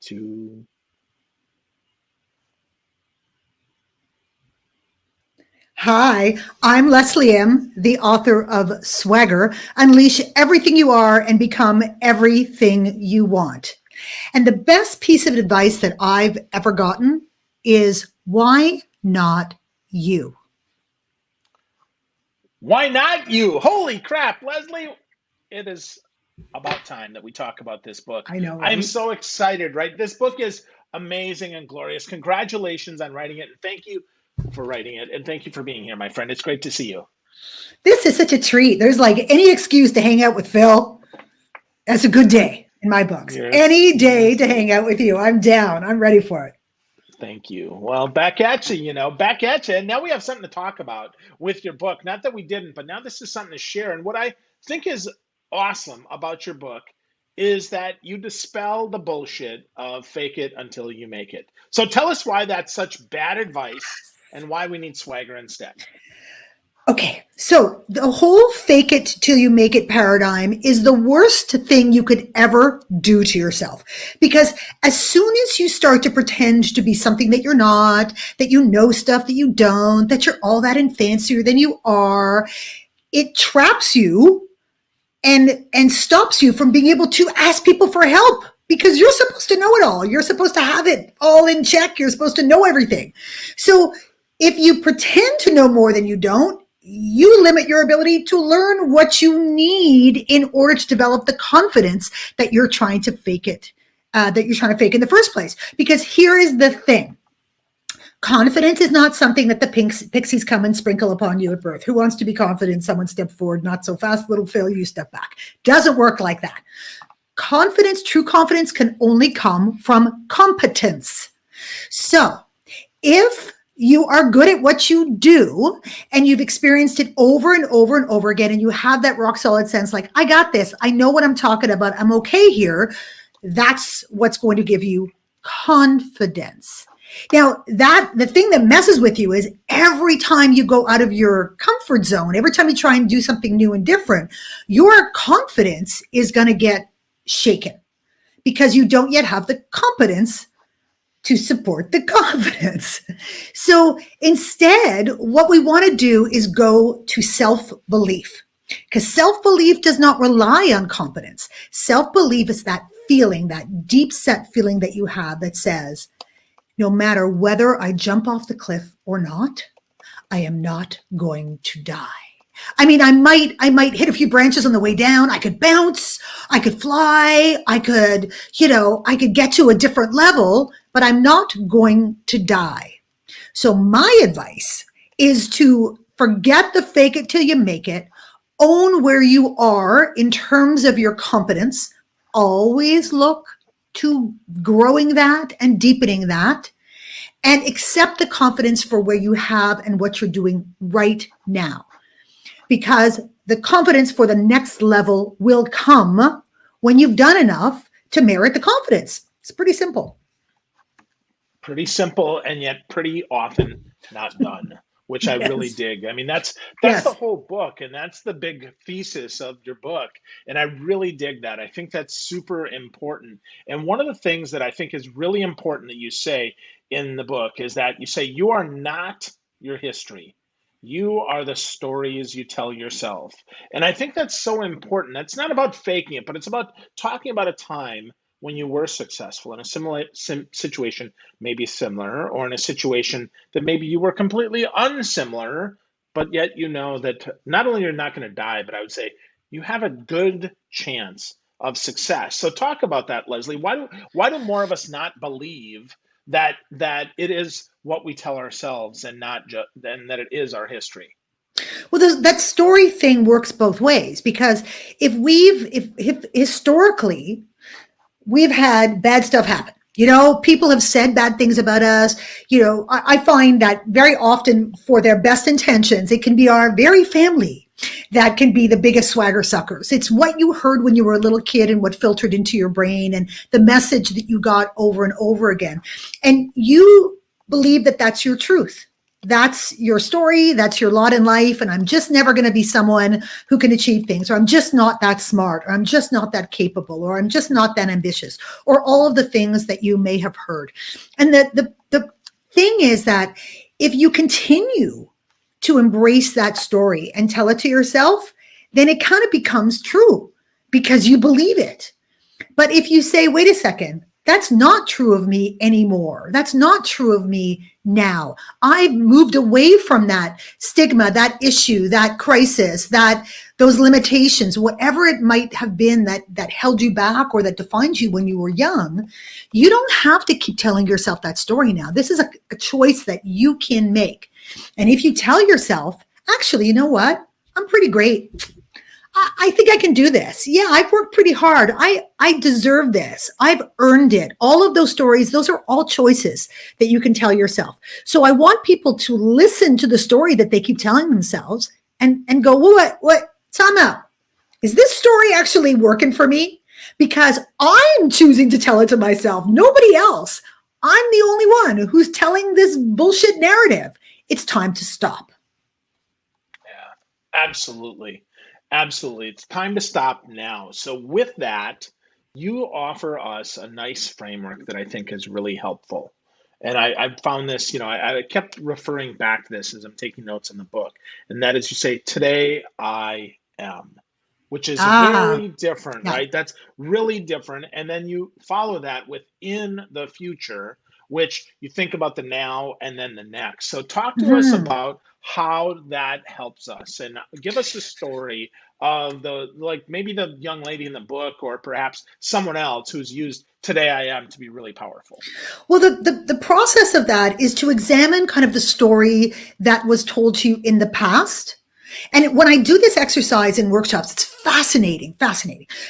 2. Hi, I'm Leslie M., the author of Swagger, Unleash Everything You Are and Become Everything You Want. And the best piece of advice that I've ever gotten is why not you? Why not you? Holy crap, Leslie! It is about time that we talk about this book. I know, I'm right? so excited, right? This book is amazing and glorious. Congratulations on writing it. And thank you for writing it. And thank you for being here, my friend. It's great to see you. This is such a treat. There's like any excuse to hang out with Phil. That's a good day in my books. Yes, Any day yes. to hang out with you. I'm down. I'm ready for it. Thank you. Well, back at you, back at you. And now we have something to talk about with your book. Not that we didn't, but now this is something to share. And what I think is awesome about your book is that you dispel the bullshit of fake it until you make it. So tell us why that's such bad advice and why we need swagger instead. Okay, so the whole fake it till you make it paradigm is the worst thing you could ever do to yourself. Because as soon as you start to pretend to be something that you're not, that you know stuff that you don't, that you're all that and fancier than you are, it traps you and stops you from being able to ask people for help. Because you're supposed to know it all. You're supposed to have it all in check. You're supposed to know everything. So if you pretend to know more than you don't, you limit your ability to learn what you need in order to develop the confidence that you're trying to fake it, that you're trying to fake in the first place. Because here is the thing. Confidence is not something that the pixies come and sprinkle upon you at birth. Who wants to be confident? Someone step forward, not so fast, little Phil, you step back. Doesn't work like that. Confidence, true confidence can only come from competence. So if you are good at what you do and you've experienced it over and over and over again, and you have that rock solid sense like, I got this, I know what I'm talking about, I'm okay here, that's what's going to give you confidence. Now, the thing that messes with you is every time you go out of your comfort zone, every time you try and do something new and different, your confidence is going to get shaken because you don't yet have the competence to support the confidence. So instead, what we want to do is go to self-belief, because self-belief does not rely on competence. Self-belief is that feeling, that deep set feeling that you have that says, no matter whether I jump off the cliff or not, I am not going to die. I mean, I might hit a few branches on the way down. I could bounce, I could fly, I could get to a different level, but I'm not going to die. So my advice is to forget the fake it till you make it, own where you are in terms of your competence, always look to growing that and deepening that, and accept the confidence for where you have and what you're doing right now. Because the confidence for the next level will come when you've done enough to merit the confidence. It's pretty simple. Pretty simple, and yet pretty often not done, which I really Yes. dig. I mean, that's the Yes. whole book, and that's the big thesis of your book. And I really dig that. I think that's super important. And one of the things that I think is really important that you say in the book is that you say you are not your history. You are the stories you tell yourself. And I think that's so important. That's not about faking it, but it's about talking about a time when you were successful in a similar situation, maybe similar, or in a situation that maybe you were completely unsimilar, but yet you know that not only you're not going to die, but I would say you have a good chance of success. So talk about that, Leslie. Why do more of us not believe that it is what we tell ourselves and not just and that it is our history? Well, that story thing works both ways, because if historically we've had bad stuff happen. People have said bad things about us. I find that very often for their best intentions, it can be our very family that can be the biggest swagger suckers. It's what you heard when you were a little kid and what filtered into your brain and the message that you got over and over again. And you believe that that's your truth. that's your story, that's your lot in life, and I'm just never going to be someone who can achieve things, or I'm just not that smart, or I'm just not that capable, or I'm just not that ambitious, or all of the things that you may have heard. And the thing is that if you continue to embrace that story and tell it to yourself, then it kind of becomes true because you believe it. But if you say, wait a second, that's not true of me anymore. That's not true of me now. I've moved away from that stigma, that issue, that crisis, those limitations, whatever it might have been that held you back or that defined you when you were young. You don't have to keep telling yourself that story now. This is a choice that you can make. And if you tell yourself, actually, you know what? I'm pretty great. I think I can do this. Yeah, I've worked pretty hard. I deserve this. I've earned it. All of those stories, those are all choices that you can tell yourself. So I want people to listen to the story that they keep telling themselves and go, what, time out. Is this story actually working for me? Because I'm choosing to tell it to myself, nobody else. I'm the only one who's telling this bullshit narrative. It's time to stop. Yeah, absolutely. Absolutely. It's time to stop now. So, with that, you offer us a nice framework that I think is really helpful. And I found this, I kept referring back to this as I'm taking notes in the book. And that is, you say, today I am, which is Ah, very different, yeah. right? That's really different. And then you follow that with in the future, which you think about the now and then the next. So talk to us Mhm. about how that helps us and give us a story of the like maybe the young lady in the book or perhaps someone else who's used today I am to be really powerful. Well, the process of that is to examine kind of the story that was told to you in the past. And when I do this exercise in workshops, it's fascinating,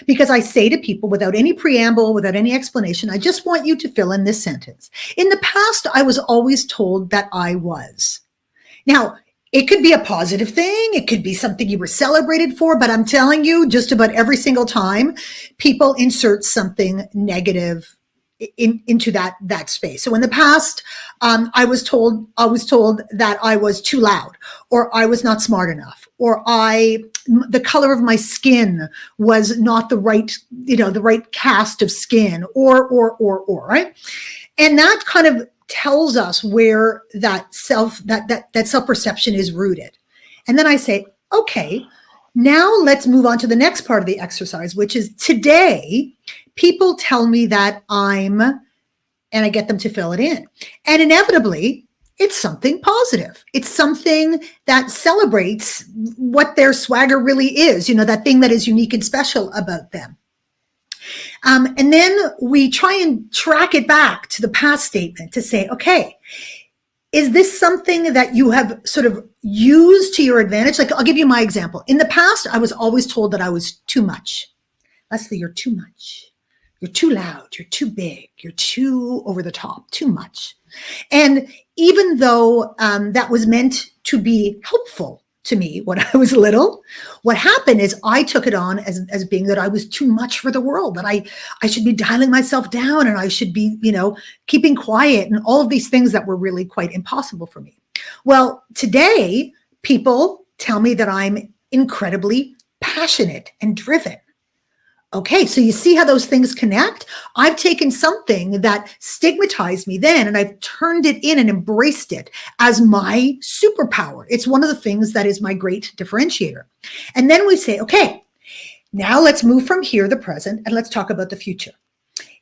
because I say to people without any preamble, without any explanation, I just want you to fill in this sentence. In the past, I was always told that I was. Now, it could be a positive thing. It could be something you were celebrated for, but I'm telling you, just about every single time, people insert something negative into that space. So in the past, I was told that I was too loud, or I was not smart enough, or the color of my skin was not the right cast of skin, or right. And that kind of tells us where that self perception is rooted. And then I say, okay, now let's move on to the next part of the exercise, which is today people tell me that I'm, and I get them to fill it in. And inevitably, it's something positive. It's something that celebrates what their swagger really is, that thing that is unique and special about them. And then we try and track it back to the past statement to say, okay, is this something that you have sort of used to your advantage? Like, I'll give you my example. In the past, I was always told that I was too much. Leslie, you're too much. You're too loud. You're too big. You're too over the top, too much. And even though that was meant to be helpful to me when I was little, what happened is I took it on as being that I was too much for the world, that I should be dialing myself down and I should be, keeping quiet and all of these things that were really quite impossible for me. Well, today, people tell me that I'm incredibly passionate and driven. Okay, so you see how those things connect? I've taken something that stigmatized me then and I've turned it in and embraced it as my superpower. It's one of the things that is my great differentiator. And then we say, okay, now let's move from here, the present, and let's talk about the future.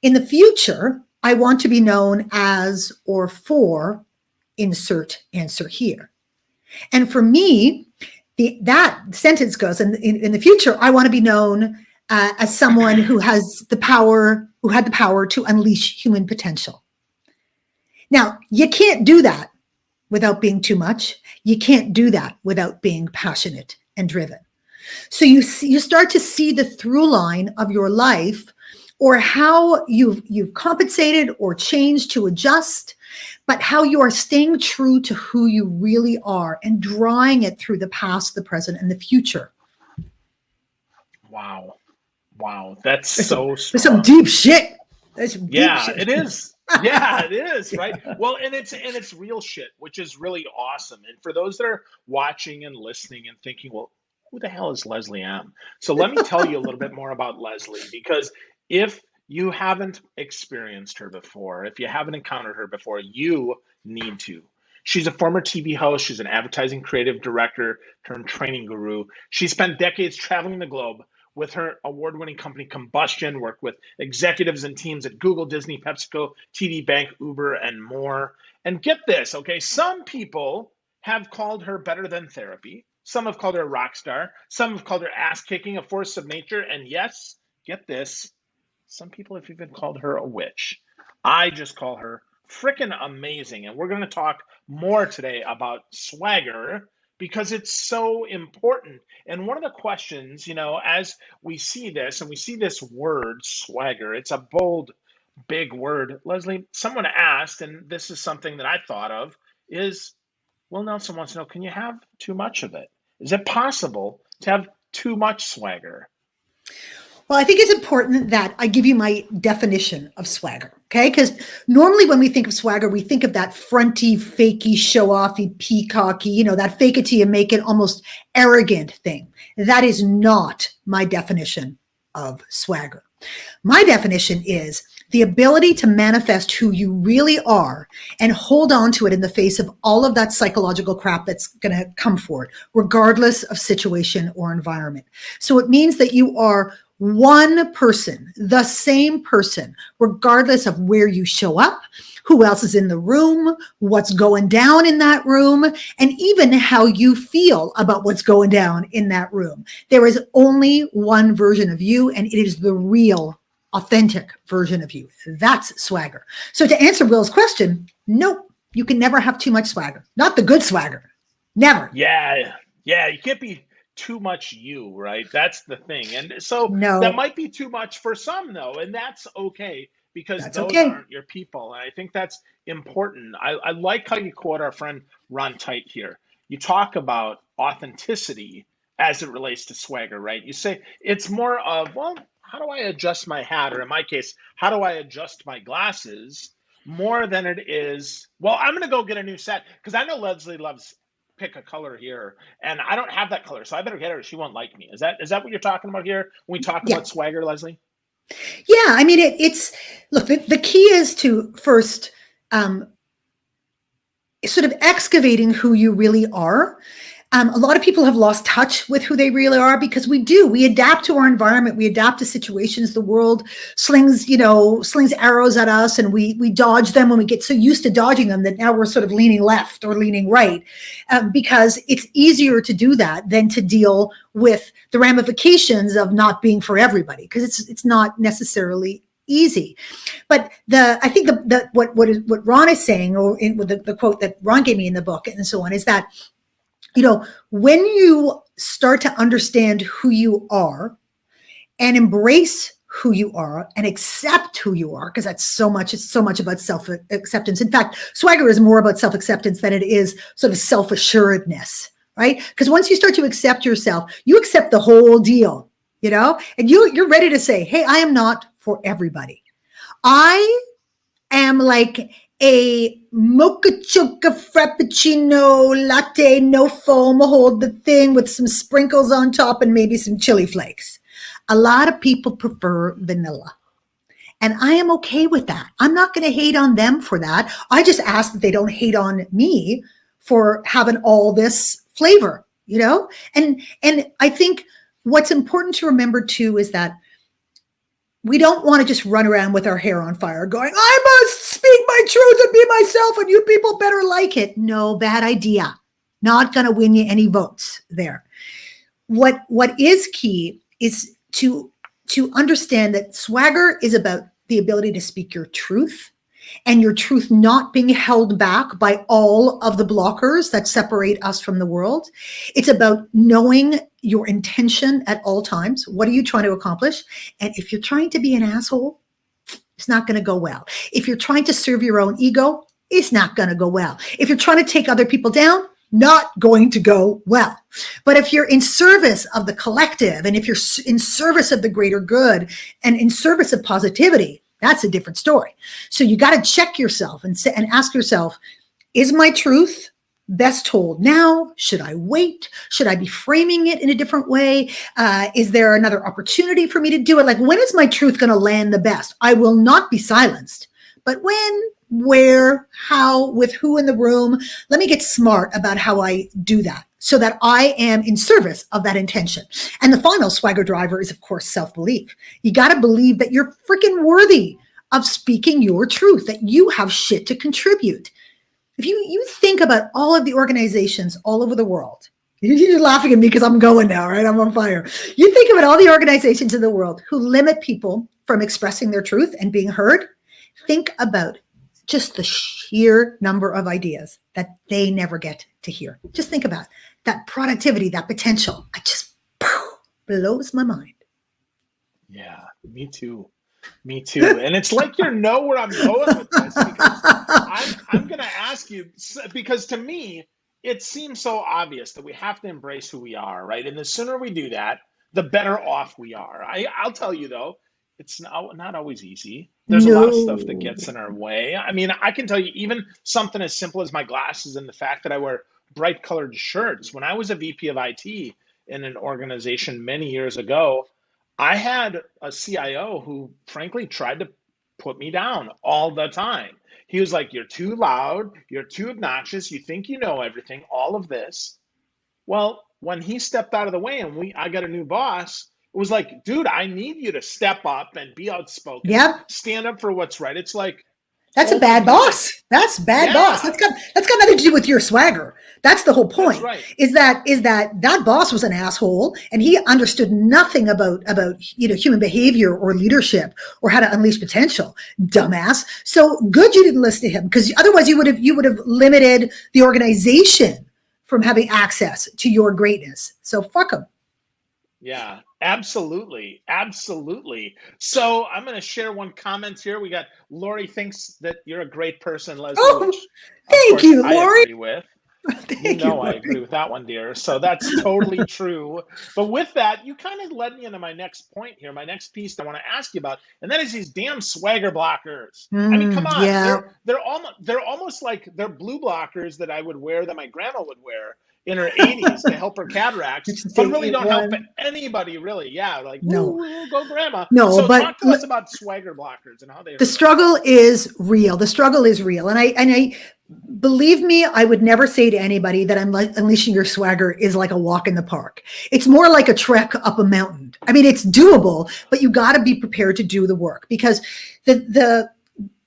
In the future, I want to be known as or for insert answer here. And for me, that sentence goes, in the future, I want to be known as someone who had the power to unleash human potential. Now, you can't do that without being too much. You can't do that without being passionate and driven. So you start to see the through line of your life, or how you've compensated or changed to adjust, but how you are staying true to who you really are and drawing it through the past, the present, and the future. Wow. Wow. That's There's some so there's some strong. deep shit. There's some deep Yeah, shit. it is. Yeah, it is, right? Well, and it's real shit, which is really awesome. And for those that are watching and listening and thinking, well, who the hell is Leslie M? So let me tell you a little bit more about Leslie, because if you haven't experienced her before, if you haven't encountered her before, you need to. She's a former TV host. She's an advertising creative director turned training guru. She spent decades traveling the globe with her award winning company Combustion, worked with executives and teams at Google, Disney, PepsiCo, TD Bank, Uber, and more. And get this, okay? Some people have called her better than therapy. Some have called her a rock star. Some have called her ass kicking, a force of nature. And yes, get this, some people have even called her a witch. I just call her freaking amazing. And we're going to talk more today about swagger because it's so important. And one of the questions, as we see this and we see this word swagger, it's a bold, big word. Leslie, someone asked, and this is something that I thought of, is Will Nelson wants to know, can you have too much of it? Is it possible to have too much swagger? Well, I think it's important that I give you my definition of swagger, okay? Because normally when we think of swagger, we think of that fronty, fakey, show-offy, peacocky, that fake it till you make it almost arrogant thing. That is not my definition of swagger. My definition is the ability to manifest who you really are and hold on to it in the face of all of that psychological crap that's going to come forward, regardless of situation or environment. So it means that you are one person, the same person, regardless of where you show up, who else is in the room, what's going down in that room, and even how you feel about what's going down in that room. There is only one version of you, and it is the real, authentic version of you. That's swagger. So to answer Will's question, nope, you can never have too much swagger. Not the good swagger. Never. Yeah, yeah, you can't be too much you, right? That's the thing. And so that No, might be too much for some, though, and that's okay because that's those okay. aren't your people. And I think that's important. I like how you quote our friend Ron Tite here. You talk about authenticity as it relates to swagger, right? You say it's more of, well, how do I adjust my hat? Or in my case, how do I adjust my glasses? More than it is, well, I'm going to go get a new set because I know Leslie loves pick a color here, and I don't have that color, so I better get her. She won't like me. Is that what you're talking about here when we talk Yeah. about swagger, Leslie? Yeah. I mean, it's, look, the key is to first um, sort of excavating who you really are. A lot of people have lost touch with who they really are because we adapt to our environment, we adapt to situations. The world slings arrows at us, and we dodge them when we get so used to dodging them that now we're sort of leaning left or leaning right, because it's easier to do that than to deal with the ramifications of not being for everybody, because it's not necessarily easy. But I think what Ron is saying, or with the quote that Ron gave me in the book and so on, is that when you start to understand who you are and embrace who you are and accept who you are, because it's so much about self-acceptance. In fact, swagger is more about self-acceptance than it is sort of self-assuredness, right? Because once you start to accept yourself, you accept the whole deal, and you're ready to say, hey, I am not for everybody. I am like a mocha choca frappuccino latte, no foam, hold the thing with some sprinkles on top and maybe some chili flakes. A lot of people prefer vanilla. And I am okay with that. I'm not going to hate on them for that. I just ask that they don't hate on me for having all this flavor, And I think what's important to remember too is that we don't want to just run around with our hair on fire going, I must speak my truth and be myself and you people better like it. No, bad idea. Not going to win you any votes there. What is key is to understand that swagger is about the ability to speak your truth, and your truth not being held back by all of the blockers that separate us from the world. It's about knowing your intention at all times. What are you trying to accomplish? And if you're trying to be an asshole, it's not going to go well. If you're trying to serve your own ego, it's not going to go well. If you're trying to take other people down, not going to go well. But if you're in service of the collective, and if you're in service of the greater good and in service of positivity, That's a different story. So you got to check yourself and ask yourself, is my truth best told now? Should I wait? Should I be framing it in a different way? Is there another opportunity for me to do it? Like, when is my truth going to land the best? I will not be silenced, but when, where, how, with who in the room? Let me get smart about how I do that so that I am in service of that intention. And the final swagger driver is, of course, self-belief. You got to believe that you're freaking worthy of speaking your truth, that you have shit to contribute. If you think about all of the organizations all over the world, you're laughing at me because I'm going now, right? I'm on fire. You think about all the organizations in the world who limit people from expressing their truth and being heard. Think about just the sheer number of ideas that they never get to hear. Just think about that productivity, that potential. It just blows my mind. Yeah, me too. Me too. And it's like you know where I'm going with this, because I'm going to ask you, because to me, it seems so obvious that we have to embrace who we are, right? And the sooner we do that, the better off we are. I'll tell you, though, it's not always easy. There's a lot of stuff that gets in our way. I mean, I can tell you even something as simple as my glasses and the fact that I wear bright colored shirts. When I was a VP of IT in an organization many years ago, I had a CIO who frankly tried to put me down all the time. He was like, "You're too loud, you're too obnoxious, you think you know everything, all of this." Well, when he stepped out of the way and I got a new boss, it was like, dude, I need you to step up and be outspoken, Yep. stand up for what's right. It's like, that's a bad boss. That's bad boss. That's got nothing to do with your swagger. That's the whole point. Right. Is that boss was an asshole and he understood nothing about human behavior or leadership or how to unleash potential. Dumbass. So good you didn't listen to him, because otherwise you would have limited the organization from having access to your greatness. So fuck him. Yeah, absolutely. Absolutely. So I'm going to share one comment here. We got Lori thinks that you're a great person, Leslie, which thank you, Lori. I agree with. I agree with that one, dear. So that's totally true. But with that, you kind of led me into my next point here, my next piece I want to ask you about, and that is these damn swagger blockers. I mean, come on, yeah. they're almost like they're blue blockers that I would wear, that my grandma would wear in her 80s to help her cataracts, but really don't help anybody, really. Yeah, like, no. Go grandma. No, so but talk to us about swagger blockers and how they. The struggle is real. The struggle is real, and I believe me, I would never say to anybody that unleashing your swagger is like a walk in the park. It's more like a trek up a mountain. I mean, it's doable, but you got to be prepared to do the work, because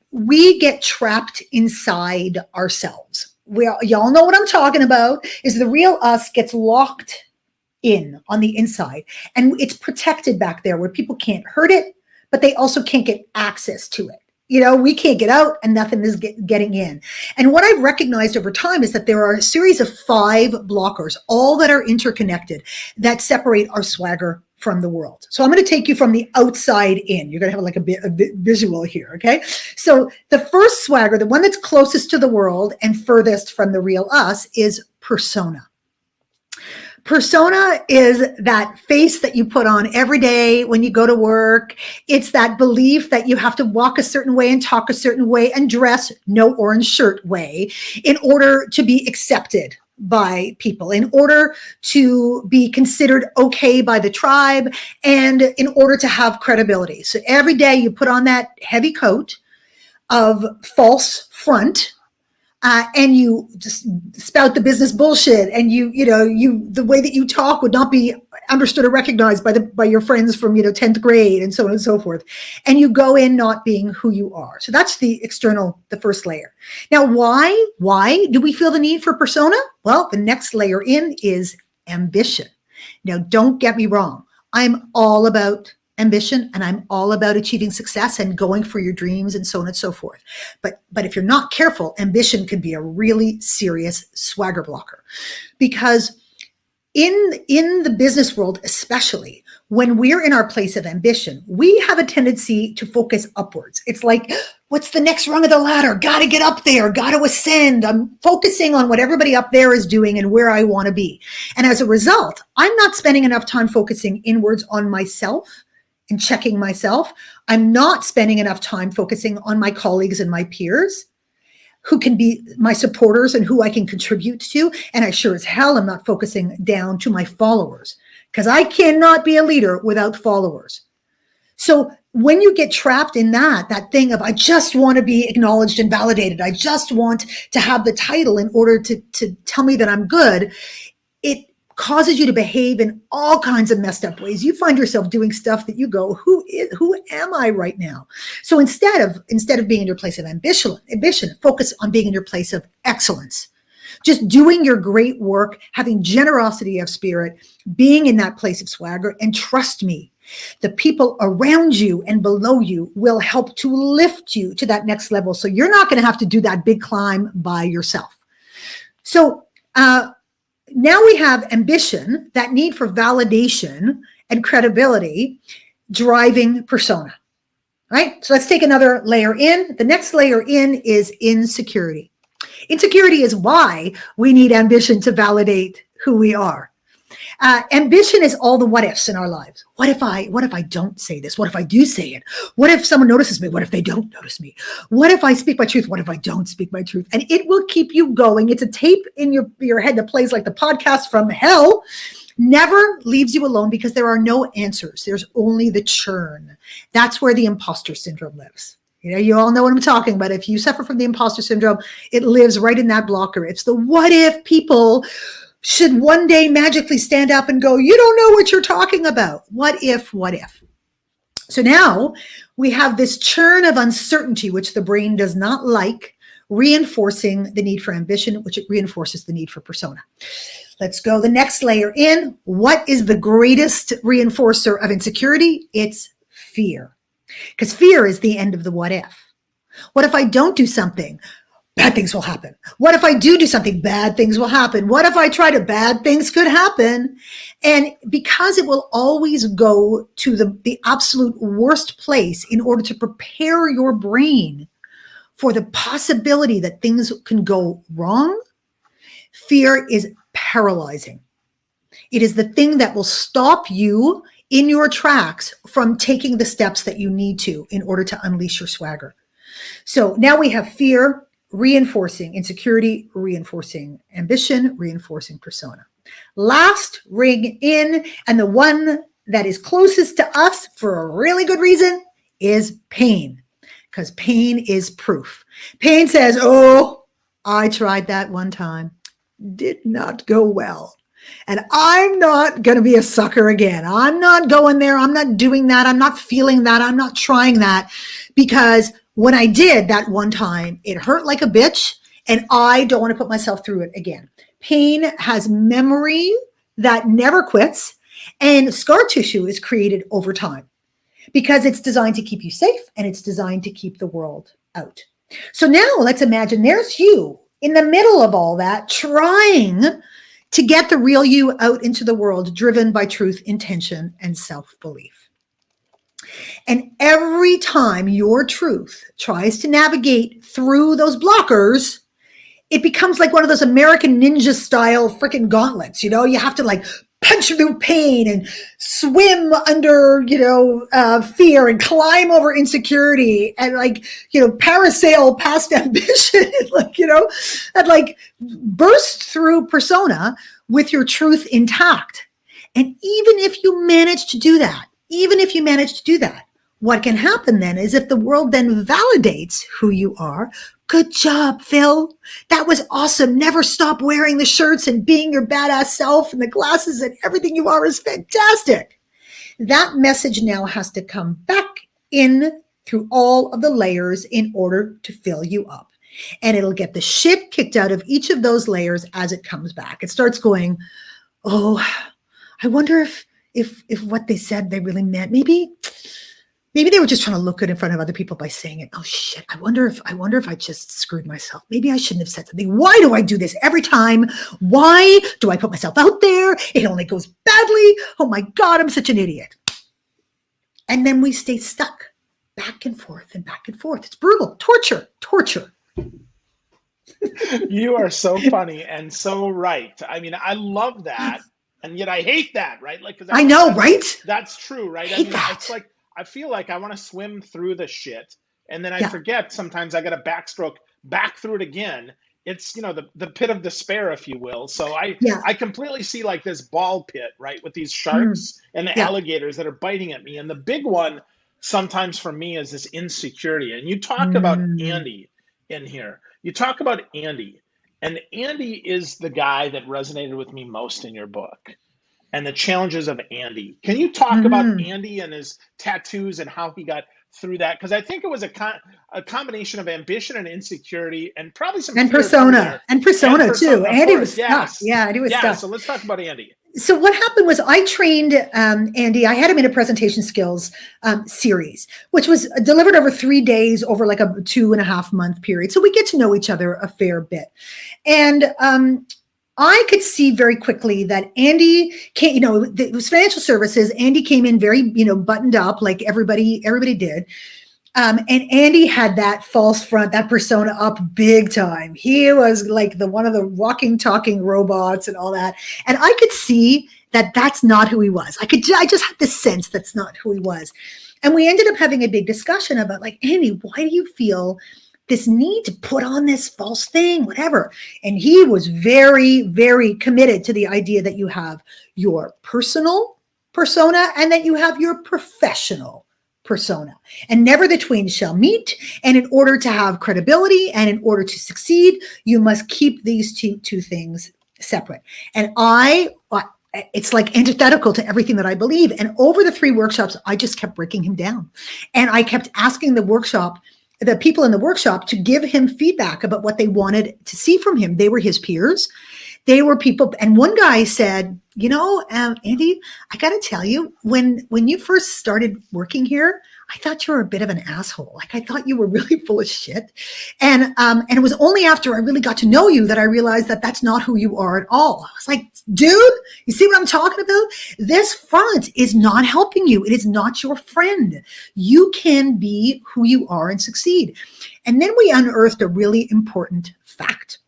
we get trapped inside ourselves. Y'all know what I'm talking about, is the real us gets locked in on the inside, and it's protected back there where people can't hurt it, but they also can't get access to it. We can't get out and nothing is getting in. And what I've recognized over time is that there are a series of 5 blockers, all that are interconnected, that separate our swagger from the world. So I'm going to take you from the outside in. You're going to have like a bit visual here, okay? So the first swagger, the one that's closest to the world and furthest from the real us, is persona. Persona is that face that you put on every day when you go to work. It's that belief that you have to walk a certain way and talk a certain way and dress no orange shirt way in order to be accepted by people, in order to be considered okay by the tribe, and in order to have credibility. So every day you put on that heavy coat of false front, and you just spout the business bullshit, and the way that you talk would not be understood or recognized by your friends from 10th grade, and so on and so forth. And you go in not being who you are. So that's the first layer. Now, why do we feel the need for persona? Well, the next layer in is ambition. Now, don't get me wrong. I'm all about ambition, and I'm all about achieving success and going for your dreams and so on and so forth. But if you're not careful, ambition can be a really serious swagger blocker, because in the business world, especially when we're in our place of ambition, we have a tendency to focus upwards. It's like, what's the next rung of the ladder? Got to get up there, got to ascend. I'm focusing on what everybody up there is doing and where I want to be. And as a result, I'm not spending enough time focusing inwards on myself and checking myself. I'm not spending enough time focusing on my colleagues and my peers who can be my supporters and who I can contribute to. And I sure as hell am not focusing down to my followers, because I cannot be a leader without followers. So when you get trapped in that thing of, I just want to be acknowledged and validated, I just want to have the title in order to tell me that I'm good, it causes you to behave in all kinds of messed up ways. You find yourself doing stuff that you go, who am I right now? So instead of being in your place of ambition, focus on being in your place of excellence. Just doing your great work, having generosity of spirit, being in that place of swagger. And trust me, the people around you and below you will help to lift you to that next level. So you're not going to have to do that big climb by yourself. So now we have ambition, that need for validation and credibility, driving persona, right? So let's take another layer in. The next layer in is insecurity. Insecurity is why we need ambition to validate who we are. Ambition is all the what ifs in our lives. What if I don't say this? What if I do say it? What if someone notices me? What if they don't notice me? What if I speak my truth? What if I don't speak my truth? And it will keep you going. It's a tape in your head that plays like the podcast from hell. Never leaves you alone, because there are no answers. There's only the churn. That's where the imposter syndrome lives. You all know what I'm talking about. If you suffer from the imposter syndrome, it lives right in that blocker. It's the what if people should one day magically stand up and go, you don't know what you're talking about. What if? So now we have this churn of uncertainty, which the brain does not like, reinforcing the need for ambition, which it reinforces the need for persona. Let's go the next layer in. What is the greatest reinforcer of insecurity? It's fear. Because fear is the end of the what if. What if I don't do something? Bad things will happen. What if I do something? Bad things will happen. What if I try to? Bad things could happen. And because it will always go to the absolute worst place in order to prepare your brain for the possibility that things can go wrong, fear is paralyzing. It is the thing that will stop you in your tracks from taking the steps that you need to in order to unleash your swagger. So now we have fear reinforcing insecurity, reinforcing ambition, reinforcing persona. Last ring in, and the one that is closest to us for a really good reason, is pain. Because pain is proof. Pain says, oh, I tried that one time. Did not go well. And I'm not going to be a sucker again. I'm not going there. I'm not doing that. I'm not feeling that. I'm not trying that, because when I did that one time, it hurt like a bitch, and I don't want to put myself through it again. Pain has memory that never quits, and scar tissue is created over time because it's designed to keep you safe and it's designed to keep the world out. So now let's imagine there's you in the middle of all that, trying to get the real you out into the world, driven by truth, intention, and self-belief. And every time your truth tries to navigate through those blockers, it becomes like one of those American Ninja style freaking gauntlets. You have to like punch through pain and swim under, fear, and climb over insecurity, and parasail past ambition, and burst through persona with your truth intact. And even if you manage to do that, what can happen then is, if the world then validates who you are, good job, Phil. That was awesome. Never stop wearing the shirts and being your badass self, and the glasses and everything you are is fantastic. That message now has to come back in through all of the layers in order to fill you up. And it'll get the shit kicked out of each of those layers as it comes back. It starts going, oh, I wonder if what they said they really meant. Maybe they were just trying to look good in front of other people by saying it. Oh shit, I wonder if I just screwed myself. Maybe I shouldn't have said something. Why do I do this every time? Why do I put myself out there? It only goes badly. Oh my God, I'm such an idiot. And then we stay stuck back and forth and back and forth. It's brutal. Torture. You are so funny and so right. I mean, I love that. And yet I hate that, right? I know, right? That's true, right? Hate that. It's like, I feel like I want to swim through the shit, and then I Yeah. forget sometimes I got to backstroke back through it again. It's, the pit of despair, if you will. So Yeah. I completely see like this ball pit, right, with these Mm, sharks and the yeah. alligators that are biting at me. And the big one sometimes for me is this insecurity. And you talk about Mm, Andy in here. You talk about Andy, and Andy is the guy that resonated with me most in your book, and the challenges of Andy. Can you talk about mhm. Andy and his tattoos and how he got through that? Because I think it was a combination of ambition and insecurity and probably some fear too there. And And persona persona, too. of Andy course, was stuck. yes. Yeah, Andy was Yeah, stuck. so let's talk about Andy. So what happened was I trained Andy. I had him in a presentation skills series, which was delivered over 3 days, over like a 2.5 month period. So we get to know each other a fair bit, and I could see very quickly that Andy came. It was financial services. Andy came in very, buttoned up, like everybody did. And Andy had that false front, that persona up big time. He was like the one of the walking, talking robots and all that. And I could see that that's not who he was. I just had this sense that's not who he was. And we ended up having a big discussion about, like, Andy, why do you feel this need to put on this false thing, whatever? And he was very, very committed to the idea that you have your personal persona and that you have your professional persona, and never the twain shall meet. And in order to have credibility and in order to succeed, you must keep these two things separate. And it's like antithetical to everything that I believe. And over the 3 workshops, I just kept breaking him down. And I kept asking the people in the workshop to give him feedback about what they wanted to see from him. They were his peers. They were people. And one guy said, Andy, I got to tell you, when you first started working here, I thought you were a bit of an asshole. Like, I thought you were really full of shit. And it was only after I really got to know you that I realized that that's not who you are at all. I was like, dude, you see what I'm talking about? This front is not helping you. It is not your friend. You can be who you are and succeed. And then we unearthed a really important fact.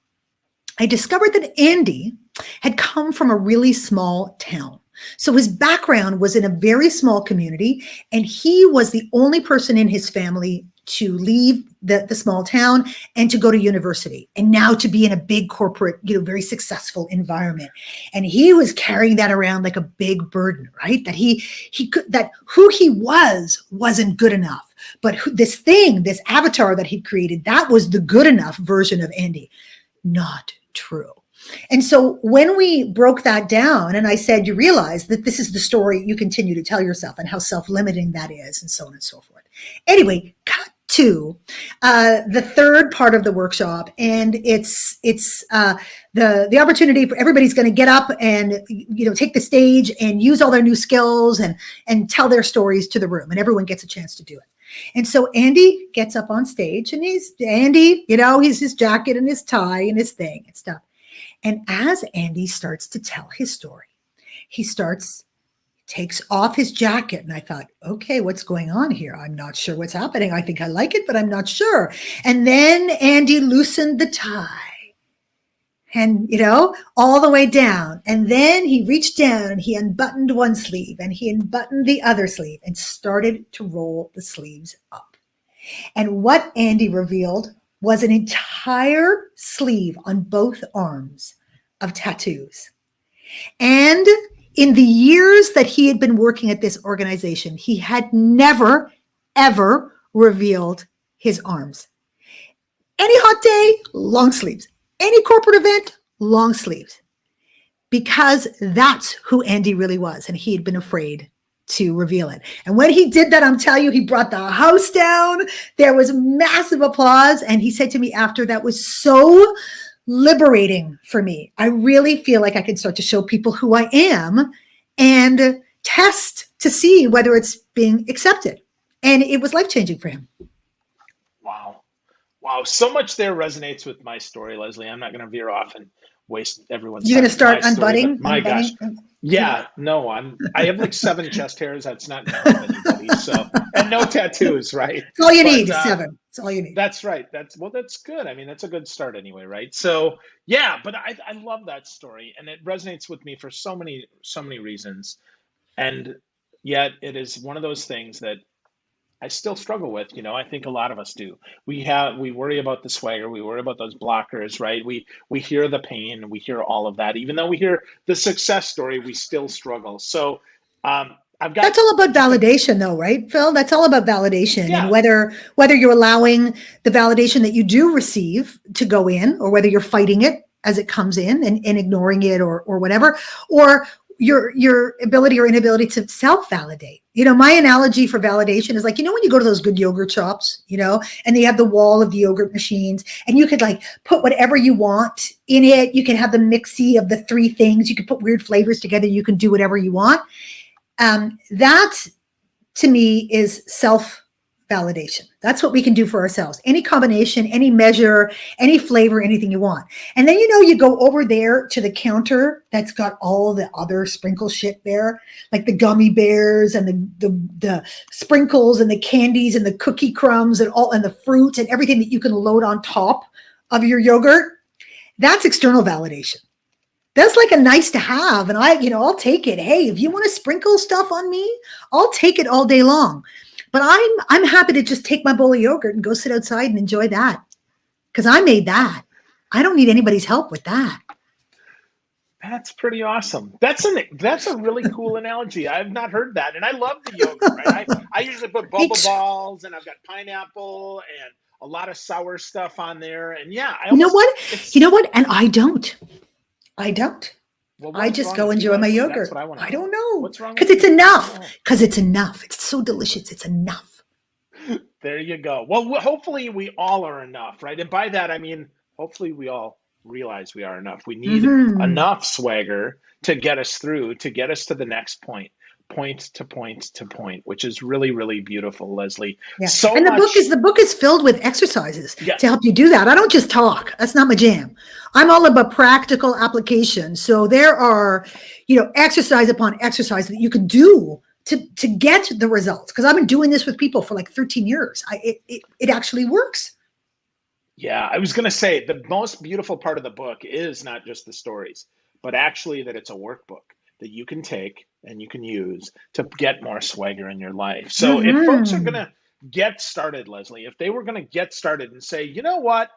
I discovered that Andy had come from a really small town. So his background was in a very small community, and he was the only person in his family to leave the small town and to go to university, and now to be in a big corporate, very successful environment. And he was carrying that around like a big burden, right? That who he wasn't good enough. But this avatar that he created, that was the good enough version of Andy. Not true. And so when we broke that down, and I said, you realize that this is the story you continue to tell yourself and how self-limiting that is, and so on and so forth. Anyway, cut to the third part of the workshop, and it's the opportunity for everybody's going to get up and take the stage and use all their new skills and tell their stories to the room, and everyone gets a chance to do it. And so Andy gets up on stage, and he's his jacket and his tie and his thing and stuff. And as Andy starts to tell his story, he takes off his jacket. And I thought, okay, what's going on here? I'm not sure what's happening. I think I like it, but I'm not sure. And then Andy loosened the tie and, all the way down. And then he reached down and he unbuttoned one sleeve and he unbuttoned the other sleeve and started to roll the sleeves up. And what Andy revealed was an entire sleeve on both arms of tattoos. And in the years that he had been working at this organization, he had never, ever revealed his arms. Any hot day, long sleeves. Any corporate event, long sleeves. Because that's who Andy really was. And he had been afraid to reveal it. And when he did that, I'm telling you, he brought the house down. There was massive applause. And he said to me after, that was so liberating for me. I really feel like I can start to show people who I am and test to see whether it's being accepted. And it was life-changing for him. Wow. Wow. So much there resonates with my story, Leslie. I'm not going to veer off and waste everyone's You're time going to with my start story, but my gosh. unbuttoning Yeah, no, I have like 7 chest hairs. That's not enough of anybody. So, and no tattoos, right? It's all you But need is 7. It's all you need. that's right. That's good. I mean, that's a good start anyway, right? So, yeah, but I love that story, and it resonates with me for so many reasons. And yet it is one of those things that I still struggle with, I think a lot of us do. We worry about the swagger, we worry about those blockers, right? We hear the pain, we hear all of that. Even though we hear the success story, we still struggle. So I've got That's all about just a validation though, right, Phil? That's all about validation and yeah, whether you're allowing the validation that you do receive to go in or whether you're fighting it as it comes in and ignoring it or whatever, or your ability or inability to self-validate. My analogy for validation is like, when you go to those good yogurt shops, and they have the wall of the yogurt machines and you could like put whatever you want in it. You can have the mixie of the three things. You can put weird flavors together. You can do whatever you want. That to me is self validation. That's what we can do for ourselves. Any combination, any measure, any flavor, anything you want. And then, you go over there to the counter that's got all the other sprinkle shit there, like the gummy bears and the sprinkles and the candies and the cookie crumbs and the fruit and everything that you can load on top of your yogurt. That's external validation. That's like a nice to have. And I'll take it. Hey, if you want to sprinkle stuff on me, I'll take it all day long. But I'm happy to just take my bowl of yogurt and go sit outside and enjoy that because I made that. I don't need anybody's help with that. That's pretty awesome. That's a really cool analogy. I've not heard that, and I love the yogurt. Right? I usually put boba balls, and I've got pineapple and a lot of sour stuff on there. And yeah, You know what? it's And I don't. I don't. well, I what's just wrong go with you, enjoy my Leslie? That's yogurt. what I want to I know. don't know. What's wrong Because with it's you? I want to enough. know. Because it's enough. It's so delicious. It's enough. There you go. Well, hopefully we all are enough, right? And by that I mean hopefully we all realize we are enough. We need Mm-hmm. enough swagger to get us through, to get us to the next point, point to point to point, which is really, really beautiful, Leslie. Yeah. So And much. the book is filled with exercises Yeah. to help you do that. I don't just talk. That's not my jam. I'm all about practical application. So there are, exercise upon exercise that you can do to get the results. Because I've been doing this with people for like 13 years. It actually works. Yeah, I was going to say the most beautiful part of the book is not just the stories, but actually that it's a workbook that you can take and you can use to get more swagger in your life. So if folks are going Mm-hmm. to get started, Leslie, if they were going to get started and say, you know what,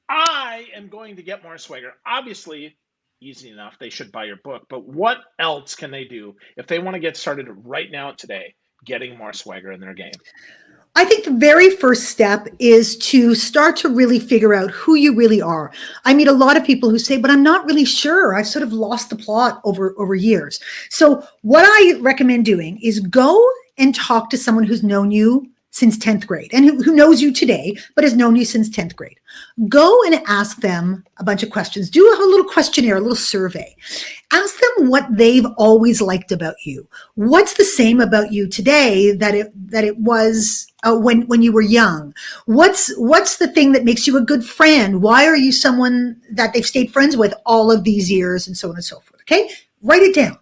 I am going to get more swagger, obviously, easy enough, they should buy your book. But what else can they do if they want to get started right now today, getting more swagger in their game? I think the very first step is to start to really figure out who you really are. I meet a lot of people who say, but I'm not really sure. I've sort of lost the plot over years. So what I recommend doing is go and talk to someone who's known you since 10th grade and who knows you today, but has known you since 10th grade. Go and ask them a bunch of questions. Do a little questionnaire, a little survey. Ask them what they've always liked about you. What's the same about you today that it was when you were young? What's the thing that makes you a good friend? Why are you someone that they've stayed friends with all of these years, and so on and so forth? Okay, write it down.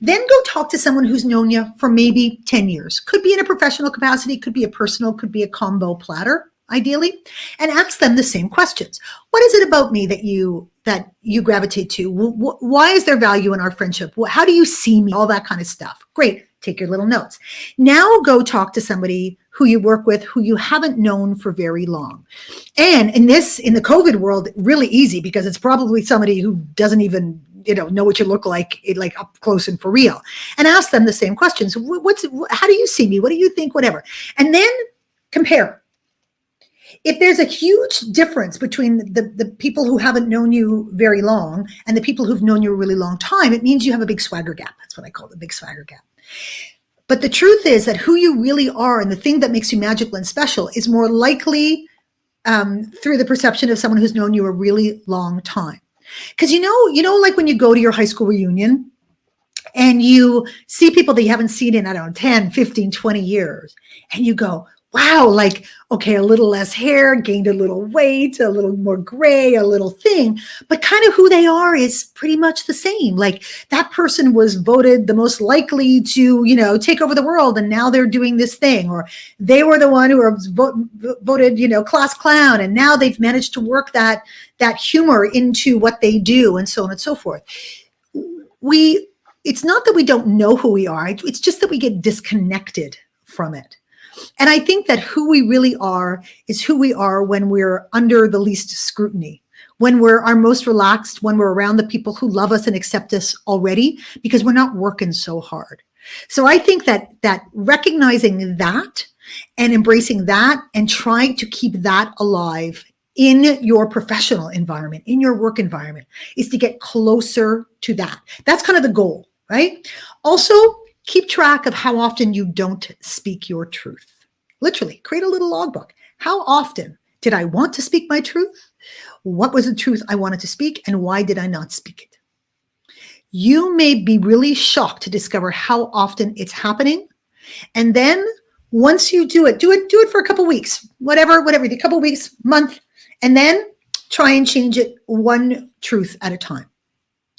Then go talk to someone who's known you for maybe 10 years. Could be in a professional capacity, could be a personal, could be a combo platter, ideally, and ask them the same questions. What is it about me that you gravitate to? Why is there value in our friendship? How do you see me? All that kind of stuff. Great. Take your little notes. Now go talk to somebody who you work with, who you haven't known for very long. And in the COVID world, really easy because it's probably somebody who doesn't even know what you look like up close and for real. And ask them the same questions. How do you see me? What do you think? Whatever. And then compare. If there's a huge difference between the people who haven't known you very long and the people who've known you a really long time, it means you have a big swagger gap. That's what I call the big swagger gap. But the truth is that who you really are and the thing that makes you magical and special is more likely through the perception of someone who's known you a really long time. Because like when you go to your high school reunion and you see people that you haven't seen in, I don't know, 10, 15, 20 years, and you go, wow, like, okay, a little less hair, gained a little weight, a little more gray, a little thing, but kind of who they are is pretty much the same. Like that person was voted the most likely to, take over the world, and now they're doing this thing, or they were the one who was voted, class clown, and now they've managed to work that humor into what they do, and so on and so forth. It's not that we don't know who we are. It's just that we get disconnected from it. And I think that who we really are is who we are when we're under the least scrutiny, when we're our most relaxed, when we're around the people who love us and accept us already, because we're not working so hard. So I think that recognizing that and embracing that and trying to keep that alive in your professional environment, in your work environment, is to get closer to that. That's kind of the goal, right? Also, keep track of how often you don't speak your truth. Literally, create a little logbook. How often did I want to speak my truth? What was the truth I wanted to speak, and why did I not speak it? You may be really shocked to discover how often it's happening. And then once you do it for a couple weeks, whatever, a couple weeks, month, and then try and change it one truth at a time.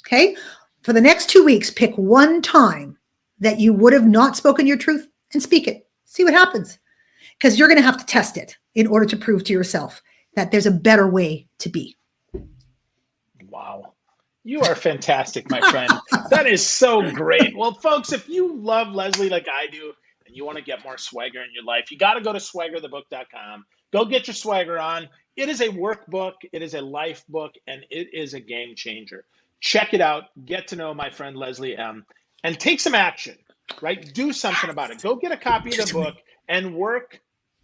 Okay? For the next 2 weeks, pick one time that you would have not spoken your truth and speak it. See what happens. Because you're going to have to test it in order to prove to yourself that there's a better way to be. Wow. You are fantastic, my friend. That is so great. Well, folks, if you love Leslie like I do, and you want to get more swagger in your life, you got to go to swaggerthebook.com. Go get your swagger on. It is a workbook, it is a life book, and it is a game changer. Check it out. Get to know my friend Leslie M. And take some action, right? Do something about it. Go get a copy of the book and work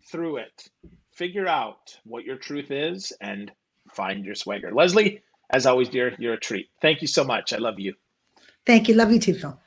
through it. Figure out what your truth is and find your swagger. Leslie, as always, dear, you're a treat. Thank you so much. I love you. Thank you. Love you too, Phil.